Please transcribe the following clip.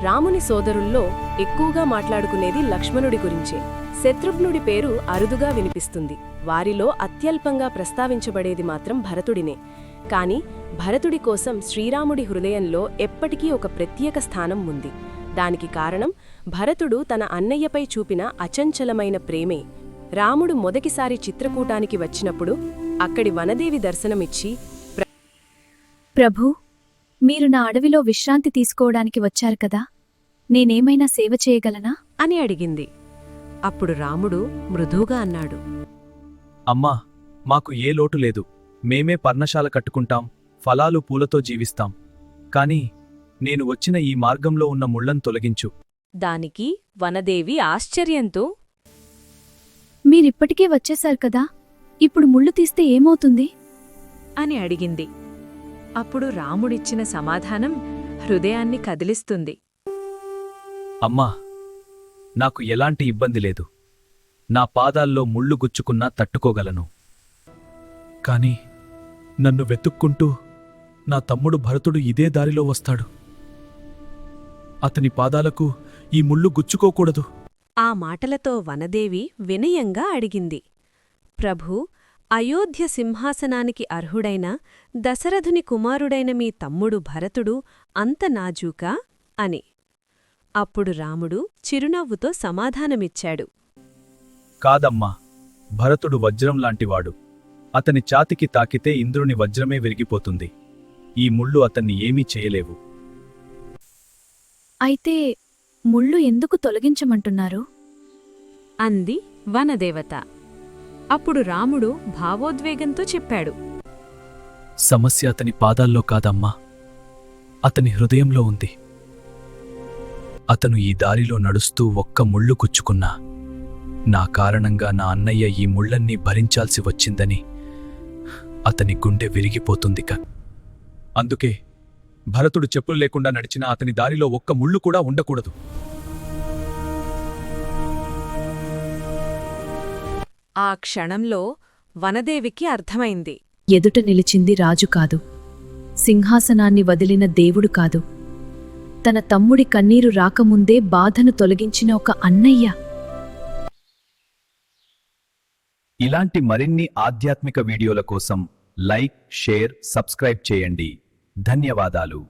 రాముని సోదరుల్లో ఎక్కువగా మాట్లాడుకునేది లక్ష్మణుడి గురించే. శత్రుఘ్నుడి పేరు అరుదుగా వినిపిస్తుంది. వారిలో అత్యల్పంగా ప్రస్తావించబడేది మాత్రం భరతుడినే. కాని భరతుడి కోసం శ్రీరాముడి హృదయంలో ఎప్పటికీ ఒక ప్రత్యేక స్థానం ఉంది. దానికి కారణం భరతుడు తన అన్నయ్యపై చూపిన అచంచలమైన ప్రేమే. రాముడు మొదటిసారి చిత్రకూటానికి వచ్చినప్పుడు అక్కడి వనదేవి దర్శనమిచ్చి, ప్రభూ, మీరు నా అడవిలో విశ్రాంతి తీసుకోవడానికి వచ్చారు కదా, నేనేమైనా సేవ చేయగలనా అని అడిగింది. అప్పుడు రాముడు మృదువుగా అన్నాడు, అమ్మా, మాకు ఏ లోటు లేదు. మేమే పర్ణశాల కట్టుకుంటాం, ఫలాలు పూలతో జీవిస్తాం. కాని నేను వచ్చిన ఈ మార్గంలో ఉన్న ముళ్లను తొలగించు. దానికి వనదేవి ఆశ్చర్యంతో, మీరిప్పటికే వచ్చేశారు కదా, ఇప్పుడు ముళ్ళు తీస్తే ఏమవుతుంది అని అడిగింది. అప్పుడు రాముడిచ్చిన సమాధానం హృదయాన్ని కదిలిస్తుంది. అమ్మా, నాకు ఎలాంటి ఇబ్బంది లేదు. నా పాదాల్లో ముళ్ళు గుచ్చుకున్నా తట్టుకోగలను. కాని నన్ను వెతుక్కుంటూ నా తమ్ముడు భరతుడు ఇదే దారిలో వస్తాడు. అతని పాదాలకు ఈ ముళ్ళు గుచ్చుకోకూడదు. ఆ మాటలతో వనదేవి వినయంగా అడిగింది, ప్రభూ, అయోధ్య సింహాసనానికి అర్హుడైన దశరథుని కుమారుడైన మీ తమ్ముడు భరతుడు అంత నాజూకా అని. అప్పుడు రాముడు చిరునవ్వుతో సమాధానమిచ్చాడు, కాదమ్మా, భరతుడు వజ్రం లాంటివాడు. అతని ఛాతికి తాకితే ఇంద్రుని వజ్రమే విరిగిపోతుంది. ఈ ముళ్ళు అతన్ని ఏమీ చేయలేవు. అయితే ముళ్ళు ఎందుకు తొలగించమంటున్నారు అంది వనదేవత. అప్పుడు రాముడు భావోద్వేగంతో చెప్పాడు, సమస్య అతని పాదాల్లో కాదమ్మా, అతని హృదయంలో ఉంది. అతను ఈ దారిలో నడుస్తూ ఒక్క ముళ్ళు గుచ్చుకున్నా నా కారణంగా నా అన్నయ్య ఈ ముళ్ళన్నీ భరించాల్సి వచ్చిందని అతని గుండె విరిగిపోతుంది. అందుకే భరతుడు చెప్పులు లేకుండా నడిచినా అతని దారిలో ఒక్క ముళ్ళు కూడా ఉండకూడదు. ఆ క్షణంలో వనదేవికి అర్థమైంది. ఎదుట నిలిచింది రాజు కాదు, సింహాసనాన్ని వదిలిన దేవుడు కాదు, తన తమ్ముడి కన్నీరు రాకముందే బాధను తొలగించిన ఒక అన్నయ్య. ఇలాంటి మరిన్ని ఆధ్యాత్మిక వీడియోల కోసం లైక్, షేర్, సబ్స్క్రైబ్ చేయండి. ధన్యవాదాలు.